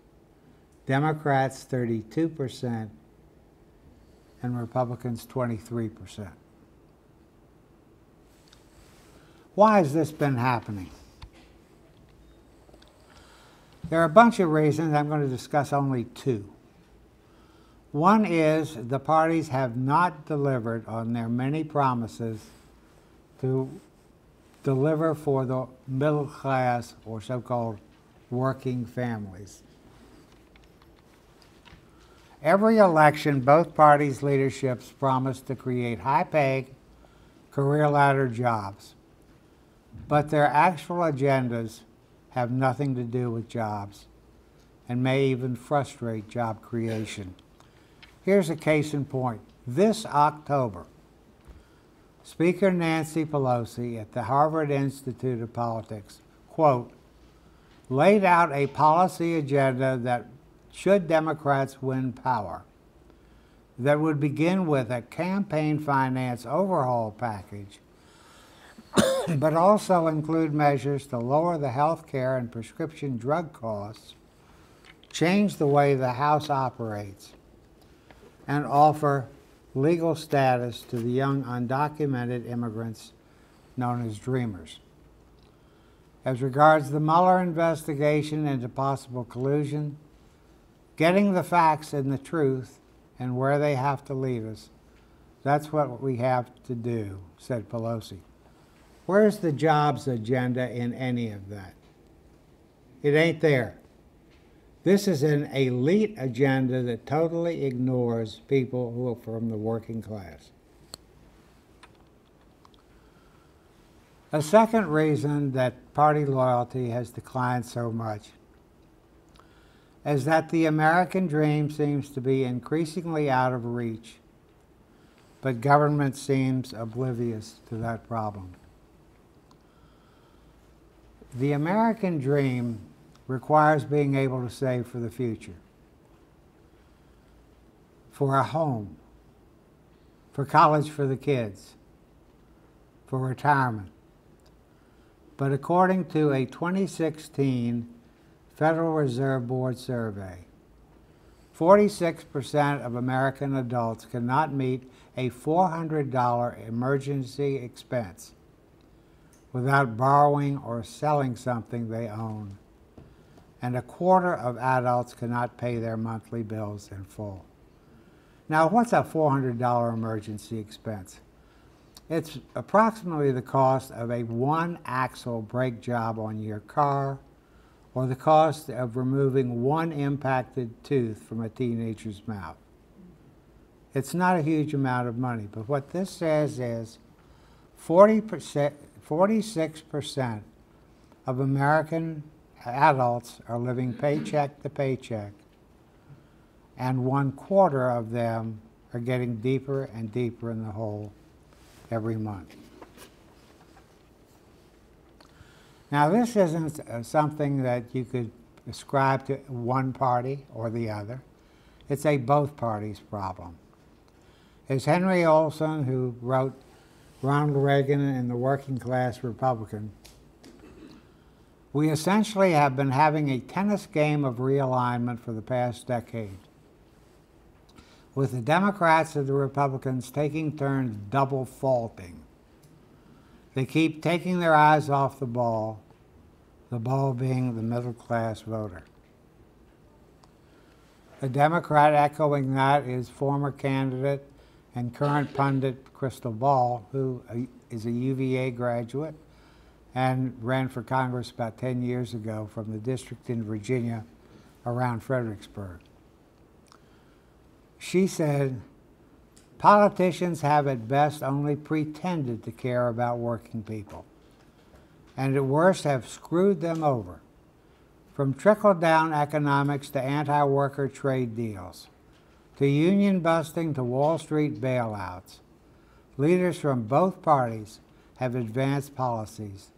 Democrats 32%, and Republicans 23%. Why has this been happening? There are a bunch of reasons. I'm going to discuss only 2. One is the parties have not delivered on their many promises to deliver for the middle class or so-called working families. Every election, both parties' leaderships promised to create high-paid, career ladder jobs, but their actual agendas have nothing to do with jobs and may even frustrate job creation. Here's a case in point. This October, Speaker Nancy Pelosi at the Harvard Institute of Politics, quote, laid out a policy agenda that, should Democrats win power, that would begin with a campaign finance overhaul package, but also include measures to lower the health care and prescription drug costs, change the way the House operates, and offer legal status to the young undocumented immigrants known as Dreamers. As regards the Mueller investigation into possible collusion, getting the facts and the truth and where they have to lead us, that's what we have to do, said Pelosi. Where's the jobs agenda in any of that? It ain't there. This is an elite agenda that totally ignores people who are from the working class. A second reason that party loyalty has declined so much is that the American dream seems to be increasingly out of reach, but government seems oblivious to that problem. The American dream requires being able to save for the future, for a home, for college for the kids, for retirement. But according to a 2016 Federal Reserve Board survey, 46% of American adults cannot meet a $400 emergency expense without borrowing or selling something they own. And a quarter of adults cannot pay their monthly bills in full. Now, what's a $400 emergency expense? It's approximately the cost of a one-axle brake job on your car, or the cost of removing one impacted tooth from a teenager's mouth. It's not a huge amount of money, but what this says is 46% of American adults are living paycheck to paycheck, and 1/4 of them are getting deeper and deeper in the hole every month. Now, this isn't something that you could ascribe to one party or the other. It's a both parties problem. As Henry Olson, who wrote Ronald Reagan and the Working Class Republican, we essentially have been having a tennis game of realignment for the past decade, with the Democrats and the Republicans taking turns double faulting. They keep taking their eyes off the ball being the middle-class voter. A Democrat echoing that is former candidate and current pundit Crystal Ball, who is a UVA graduate and ran for Congress about 10 years ago from the district in Virginia around Fredericksburg. She said, politicians have at best only pretended to care about working people, and at worst have screwed them over, from trickle-down economics to anti-worker trade deals, to union busting to Wall Street bailouts. Leaders from both parties have advanced policies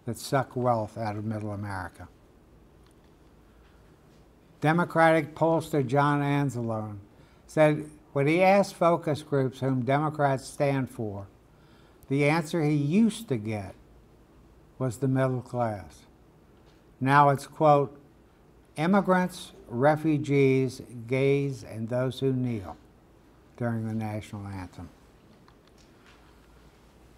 that suck wealth out of middle America. Democratic pollster John Anzalone said when he asked focus groups whom Democrats stand for, the answer he used to get was the middle class. Now it's, quote, immigrants, refugees, gays, and those who kneel during the national anthem.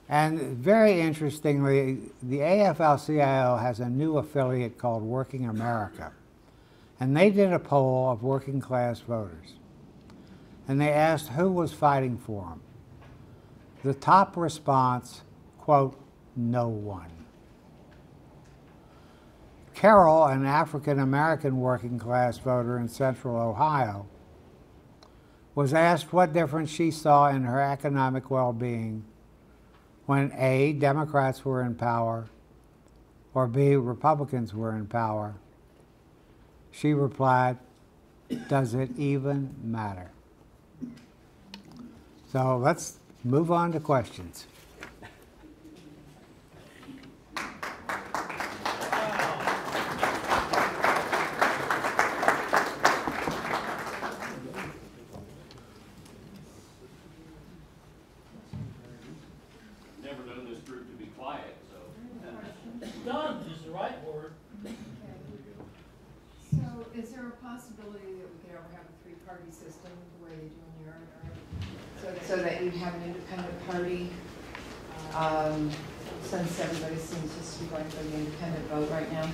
And very interestingly, the AFL-CIO has a new affiliate called Working America. And they did a poll of working class voters. And they asked who was fighting for them. The top response, quote, no one. Carol, an African-American working class voter in Central Ohio, was asked what difference she saw in her economic well-being when A, Democrats were in power, or B, Republicans were in power. She replied, does it even matter? So let's move on to questions. Never known this group to be quiet, so. Done is the right word. So is there a possibility that we could ever have a three-party system the way they do in Europe? So that you'd have an independent party, since everybody seems just to be going for the independent vote right now?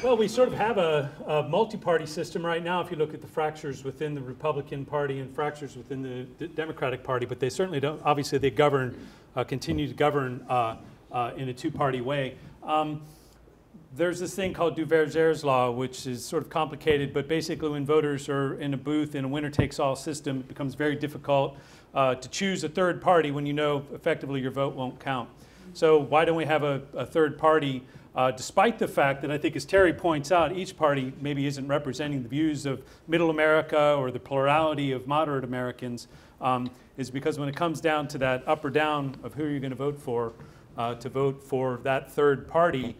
Well, we sort of have a multi-party system right now if you look at the fractures within the Republican Party and fractures within the Democratic Party, but they certainly don't, obviously they govern continue to govern in a two-party way. There's this thing called Duverger's law, which is sort of complicated, but basically when voters are in a booth in a winner-takes-all system, it becomes very difficult to choose a third party when you know effectively your vote won't count. So why don't we have a third party, despite the fact that I think, as Terry points out, each party maybe isn't representing the views of middle America or the plurality of moderate Americans, is because when it comes down to that up or down of who you're going to vote for that third party,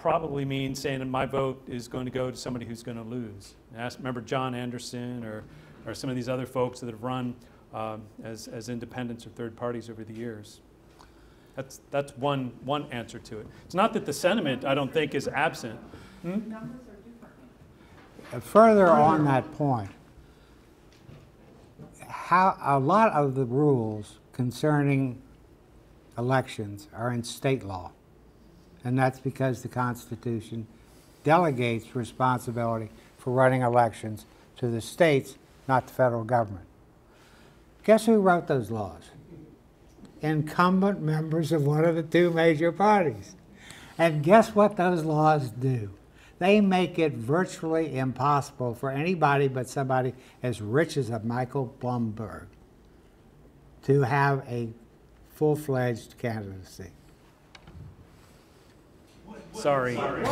probably means saying my vote is going to go to somebody who's going to lose. Remember John Anderson or some of these other folks that have run as independents or third parties over the years. That's one answer to it. It's not that the sentiment, I don't think, is absent. Further on that point, how a lot of the rules concerning elections are in state law. And that's because the Constitution delegates responsibility for running elections to the states, not the federal government. Guess who wrote those laws? Incumbent members of one of the two major parties. And guess what those laws do? They make it virtually impossible for anybody but somebody as rich as a Michael Bloomberg to have a full-fledged candidacy. Sorry. Why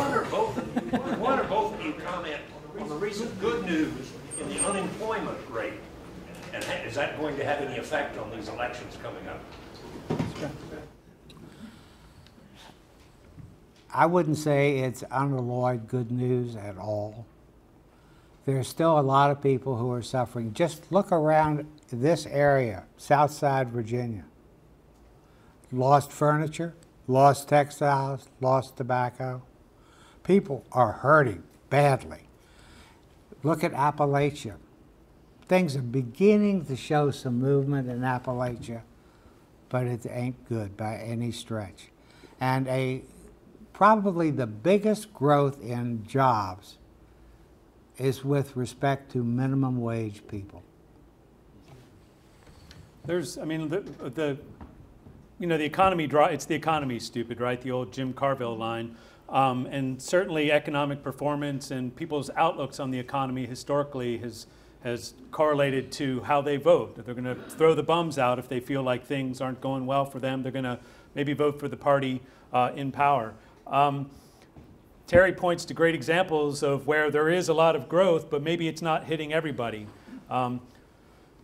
don't both of you comment on the recent good news in the unemployment rate? And is that going to have any effect on these elections coming up? I wouldn't say it's unalloyed good news at all. There's still a lot of people who are suffering. Just look around this area, Southside Virginia. Lost furniture, lost textiles, lost tobacco. People are hurting badly. Look at Appalachia. Things are beginning to show some movement in Appalachia, but it ain't good by any stretch. And probably the biggest growth in jobs is with respect to minimum wage people. There's, I mean, the economy, it's the economy, stupid, right? The old Jim Carville line. And certainly economic performance and people's outlooks on the economy historically has correlated to how they vote. They're going to throw the bums out if they feel like things aren't going well for them. They're going to maybe vote for the party in power. Terry points to great examples of where there is a lot of growth, but maybe it's not hitting everybody.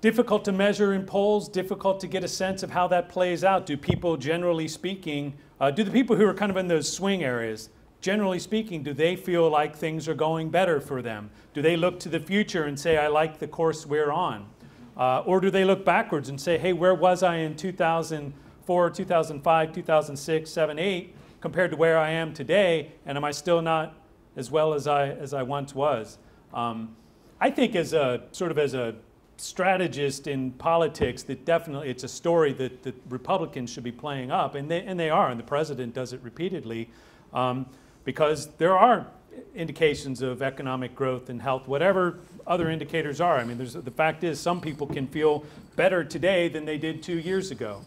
Difficult to measure in polls, difficult to get a sense of how that plays out. Do people, generally speaking, do the people who are kind of in those swing areas, generally speaking, do they feel like things are going better for them? Do they look to the future and say, I like the course we're on? Or do they look backwards and say, hey, where was I in 2004, 2005, 2006, 7, 8, compared to where I am today, and am I still not as well as I once was? I think as a strategist in politics, that definitely it's a story that the Republicans should be playing up, and they are, and the president does it repeatedly, because there are indications of economic growth and health, whatever other indicators are. I mean, the fact is some people can feel better today than they did 2 years ago.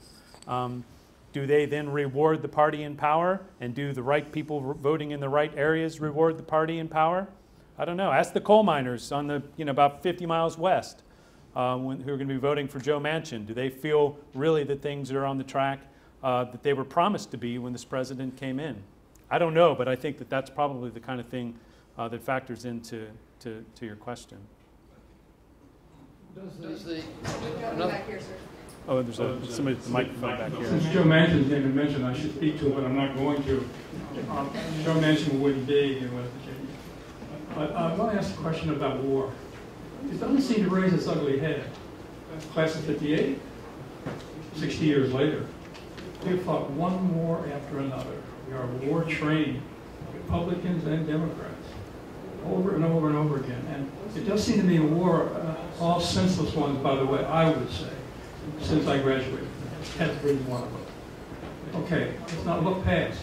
Do they then reward the party in power, and do the right people voting in the right areas reward the party in power? I don't know. Ask the coal miners on the, about 50 miles west who are going to be voting for Joe Manchin. Do they feel really that things are on the track that they were promised to be when this president came in? I don't know, but I think that that's probably the kind of thing that factors into your question. Oh, there's somebody with the microphone back here. Since Joe Manchin's name been mentioned, I should speak to it, but I'm not going to. Joe Manchin wouldn't dig in West Virginia. But I want to ask a question about war. It doesn't seem to raise its ugly head. Class of '58, 60 years later, we've fought one war after another. We are war-trained, Republicans and Democrats, over and over and over again. And it does seem to be a war, all senseless ones, by the way, I would say, since I graduated. That's been one of them. Okay, let's not look past.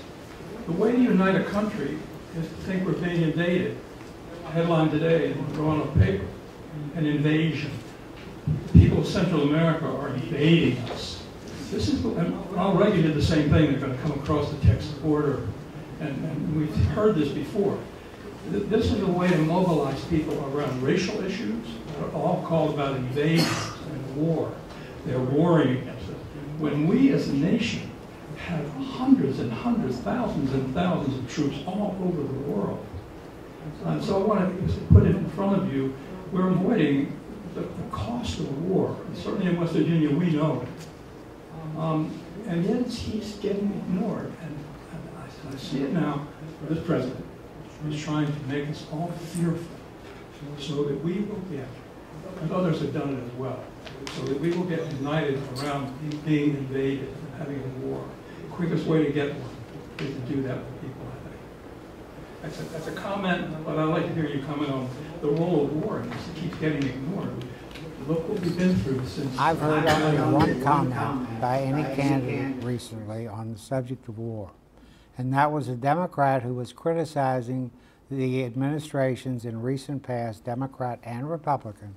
The way to unite a country is to think we're being invaded. A headline today in the Toronto paper, an invasion. People of Central America are invading us. This is, and already did the same thing. They're going to come across the Texas border, and we've heard this before. This is a way to mobilize people around racial issues that are all called about invasions and war. They're warring against it. When we as a nation have hundreds and hundreds, thousands and thousands of troops all over the world, and so I want to put it in front of you, we're avoiding the cost of war. And certainly in West Virginia, we know it. And yet he's getting ignored. And I see it now with this president. He's trying to make us all fearful so that we will get, and others have done it as well, so that we will get united around being invaded and having a war. The quickest way to get one is to do that with people, I think. That's a comment, but I'd like to hear you comment on the role of war, and it keeps getting ignored. Look what we've been through since... I've heard only one comment by any candidate recently on the subject of war. And that was a Democrat who was criticizing the administrations in recent past, Democrat and Republican,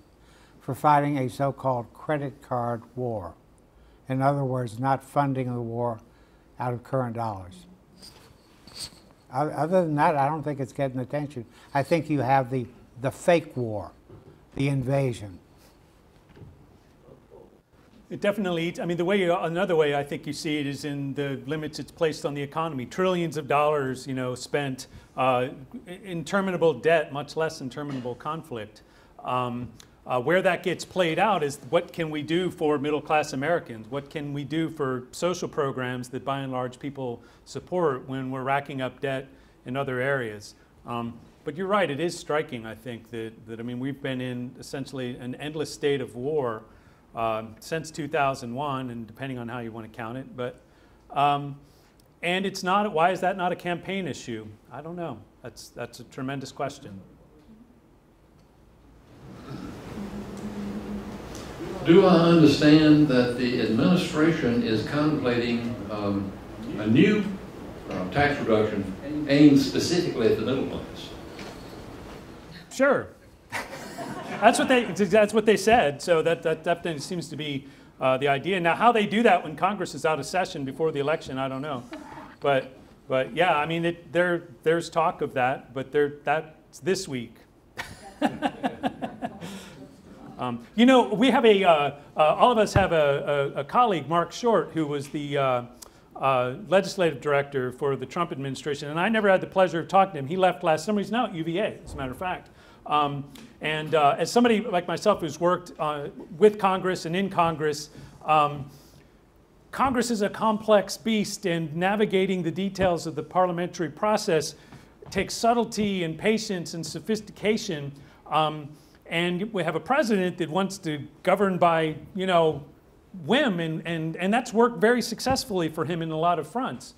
for fighting a so-called credit card war. In other words, not funding the war out of current dollars. Other than that, I don't think it's getting attention. I think you have the fake war, the invasion. It definitely, I mean, another way I think you see it is in the limits it's placed on the economy. Trillions of dollars, spent, interminable debt, much less interminable conflict. Where that gets played out is what can we do for middle-class Americans? What can we do for social programs that by and large people support when we're racking up debt in other areas? But you're right, it is striking, I think, that I mean, we've been in essentially an endless state of war since 2001, and depending on how you want to count it. But, and it's not, why is that not a campaign issue? I don't know. That's a tremendous question. Do I understand that the administration is contemplating a new tax reduction aimed specifically at the middle class? Sure. That's what they said. So that definitely seems to be the idea. Now, how they do that when Congress is out of session before the election, I don't know. But yeah, I mean, there's talk of that, but that's this week. We have all of us have a colleague, Mark Short, who was the legislative director for the Trump administration, and I never had the pleasure of talking to him. He left last summer. He's now at UVA, as a matter of fact. As somebody like myself who's worked with Congress and in Congress, Congress is a complex beast, and navigating the details of the parliamentary process takes subtlety and patience and sophistication. And we have a president that wants to govern by, whim, and that's worked very successfully for him in a lot of fronts.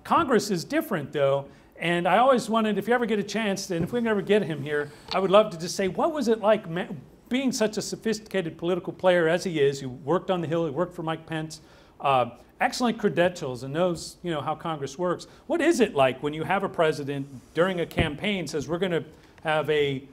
Congress is different, though, and I always wanted, if you ever get a chance, and if we can ever get him here, I would love to just say, what was it like being such a sophisticated political player as he is, who worked on the Hill, who worked for Mike Pence, excellent credentials and knows, how Congress works. What is it like when you have a president during a campaign says we're going to have a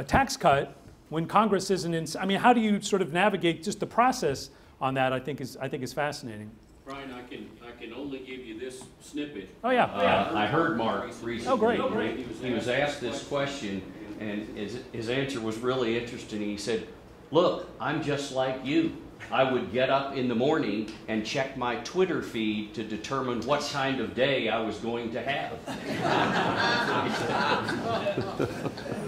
tax cut when Congress isn't in? I mean, how do you sort of navigate just the process on that? I think is fascinating. Brian, I can only give you this snippet. Oh yeah. I heard Mark recently. Oh great. He was asked this question, and his answer was really interesting. He said, "Look, I'm just like you. I would get up in the morning and check my Twitter feed to determine what kind of day I was going to have."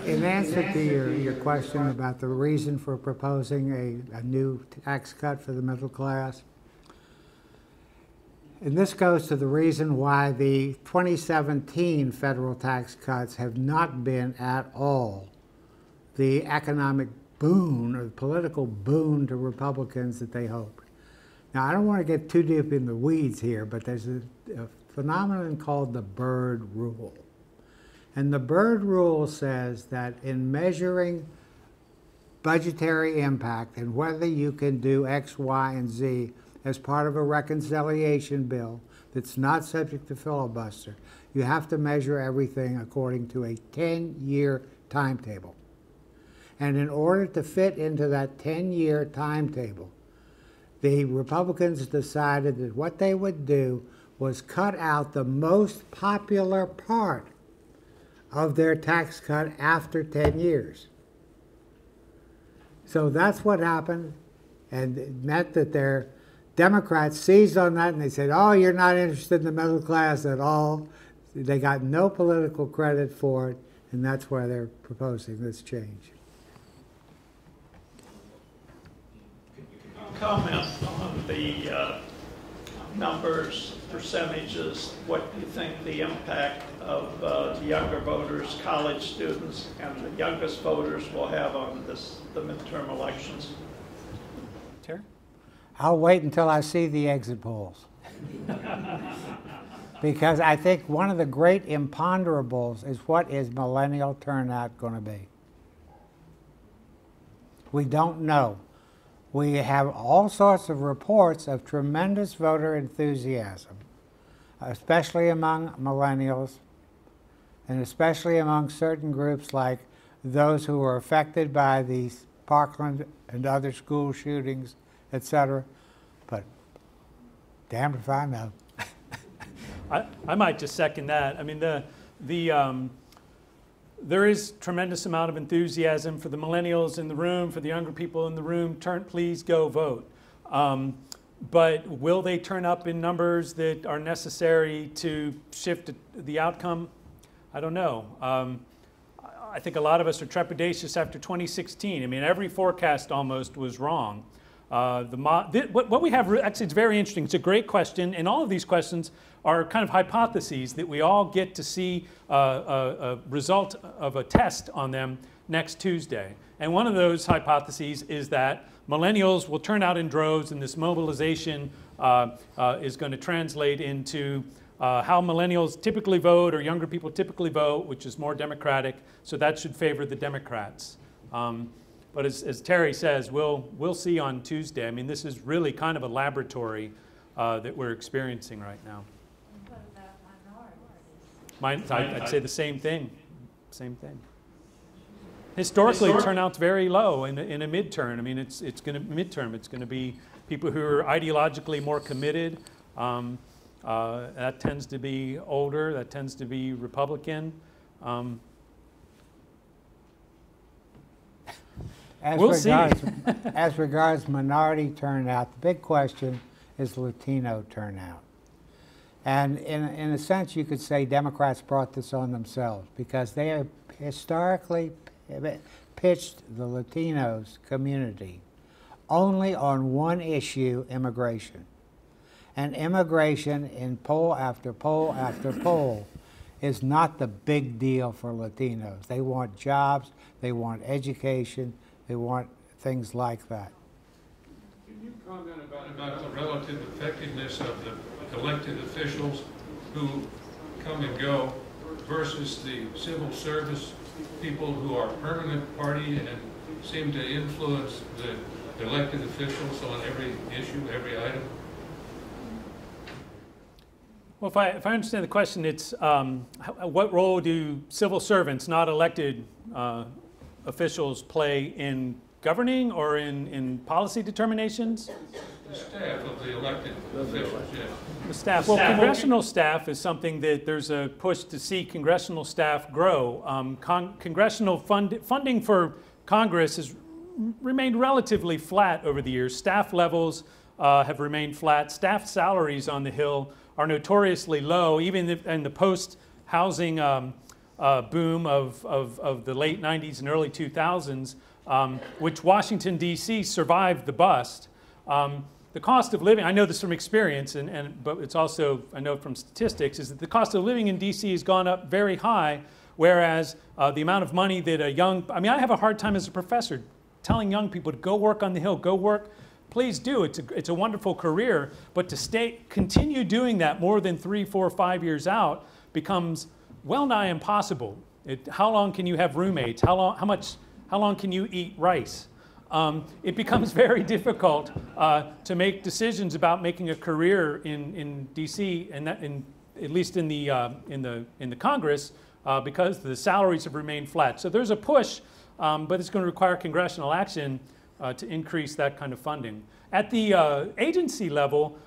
In answer to your question about the reason for proposing a new tax cut for the middle class, and this goes to the reason why the 2017 federal tax cuts have not been at all the economic boon or political boon to Republicans that they hoped. Now, I don't want to get too deep in the weeds here, but there's a phenomenon called the Byrd Rule. And the Byrd Rule says that in measuring budgetary impact and whether you can do X, Y, and Z as part of a reconciliation bill that's not subject to filibuster, you have to measure everything according to a 10-year timetable. And in order to fit into that 10-year timetable, the Republicans decided that what they would do was cut out the most popular part of their tax cut after 10 years. So that's what happened, and it meant that their Democrats seized on that and they said, oh, you're not interested in the middle class at all. They got no political credit for it, and that's why they're proposing this change. Comment on the numbers, percentages, what you think the impact of the younger voters, college students, and the youngest voters will have on the midterm elections. Terry? I'll wait until I see the exit polls. Because I think one of the great imponderables is what is millennial turnout going to be? We don't know. We have all sorts of reports of tremendous voter enthusiasm, especially among millennials, and especially among certain groups like those who were affected by the Parkland and other school shootings, etc. But damned if I know. I might just second that. I mean, there is tremendous amount of enthusiasm for the millennials in the room, for the younger people in the room. Please go vote. But will they turn up in numbers that are necessary to shift the outcome? I don't know. I think a lot of us are trepidatious after 2016. I mean, every forecast almost was wrong. What we have, actually, it's very interesting. It's a great question, and all of these questions are kind of hypotheses that we all get to see a result of a test on them next Tuesday. And one of those hypotheses is that millennials will turn out in droves, and this mobilization is going to translate into how millennials typically vote, or younger people typically vote, which is more Democratic, so that should favor the Democrats. But as Terry says, we'll see on Tuesday. I mean, this is really kind of a laboratory that we're experiencing right now. I'd say the same thing. Same thing. Historically, turnout's very low in a midterm. I mean, it's going to be people who are ideologically more committed. That tends to be older. That tends to be Republican. As regards minority turnout, the big question is Latino turnout. And in a sense, you could say Democrats brought this on themselves because they have historically pitched the Latinos community only on one issue, immigration. And immigration in poll after poll after poll is not the big deal for Latinos. They want jobs, they want education, they want things like that. Can you comment about the relative effectiveness of the elected officials who come and go versus the civil service people who are permanent party and seem to influence the elected officials on every issue, every item? Well, if I understand the question, it's what role do civil servants, not elected officials, play in governing or in policy determinations? The staff of the elected officials, yes. The staff. Well, congressional staff is something that there's a push to see congressional staff grow. Congressional funding for Congress has remained relatively flat over the years. Staff levels have remained flat. Staff salaries on the Hill are notoriously low, even in the post-housing boom of the late 90s and early 2000s, which Washington, D.C. survived the bust. The cost of living, I know this from experience, but it's also, I know from statistics, is that the cost of living in D.C. has gone up very high, whereas the amount of money that I mean, I have a hard time as a professor telling young people to go work on the Hill, go work. Please do. It's a wonderful career, but to continue doing that more than 3, 4, 5 years out becomes well nigh impossible. How long can you have roommates? How long can you eat rice? It becomes very difficult to make decisions about making a career in D.C. and at least in the Congress because the salaries have remained flat. So there's a push, but it's going to require congressional action to increase that kind of funding. At the agency level,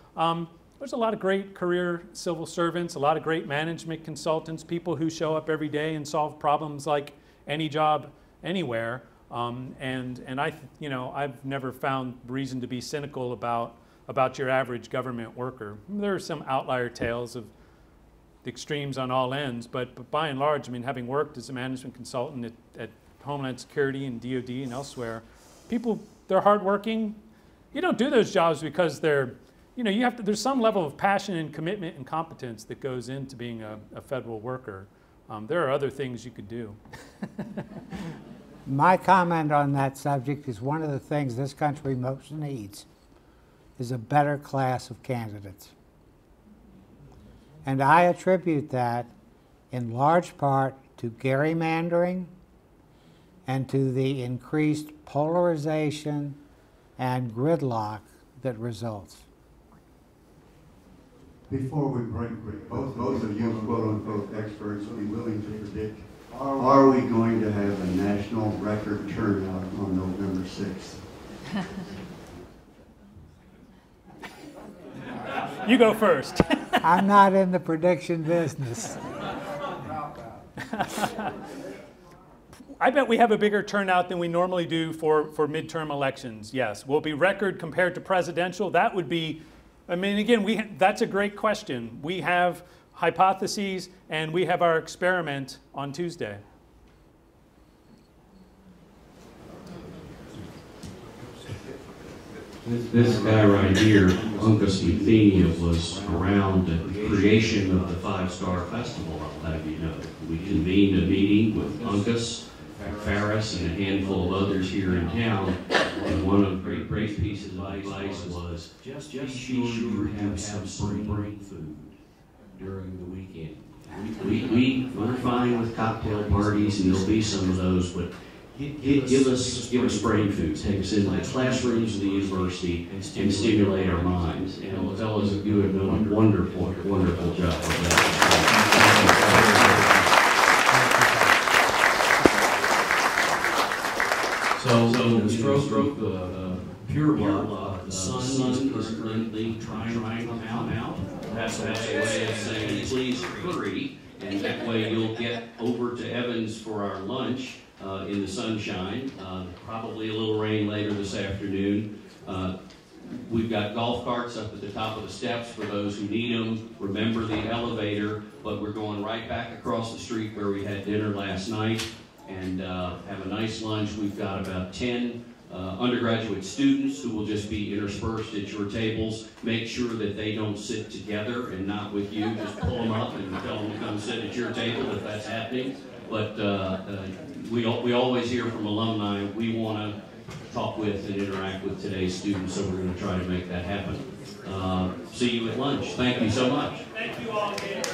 there's a lot of great career civil servants, a lot of great management consultants, people who show up every day and solve problems like any job anywhere. And I've never found reason to be cynical about your average government worker. There are some outlier tales of the extremes on all ends, but by and large, I mean, having worked as a management consultant at Homeland Security and DOD and elsewhere, people, they're hardworking. You don't do those jobs because they're, there's some level of passion and commitment and competence that goes into being a federal worker. There are other things you could do. My comment on that subject is one of the things this country most needs is a better class of candidates. And I attribute that in large part to gerrymandering and to the increased polarization and gridlock that results. Before we break, both of you quote-unquote experts will be willing to predict, are we going to have a national record turnout on November 6th? You go first. I'm not in the prediction business. I bet we have a bigger turnout than we normally do for midterm elections, yes. Will it be record compared to presidential? That would be, I mean, again, that's a great question. We have hypotheses and we have our experiment on Tuesday. This guy right here, Uncas Euthenia, was around at the creation of the Five-Star Festival, I'll have you know. We convened a meeting with Uncas, Ferris, and a handful of others here in town, and one of the great pieces of advice was, just be sure you have some spring food during the weekend. We're fine with cocktail parties, and there'll be some of those, but give us brain food. Take us into the classrooms of the university and stimulate our minds. And the fellows of you have done a wonderful, wonderful job of that. So the stroke of pure blood, the sun is currently trying to come out. That's a way of saying, please hurry, and that way you'll get over to Evans for our lunch. In the sunshine, probably a little rain later this afternoon. We've got golf carts up at the top of the steps for those who need them. Remember the elevator, but we're going right back across the street where we had dinner last night and have a nice lunch. We've got about 10 undergraduate students who will just be interspersed at your tables. Make sure that they don't sit together and not with you. Just pull them up and tell them to come sit at your table if that's happening. But we always hear from alumni. We want to talk with and interact with today's students, so we're going to try to make that happen. See you at lunch. Thank you so much. Thank you all again.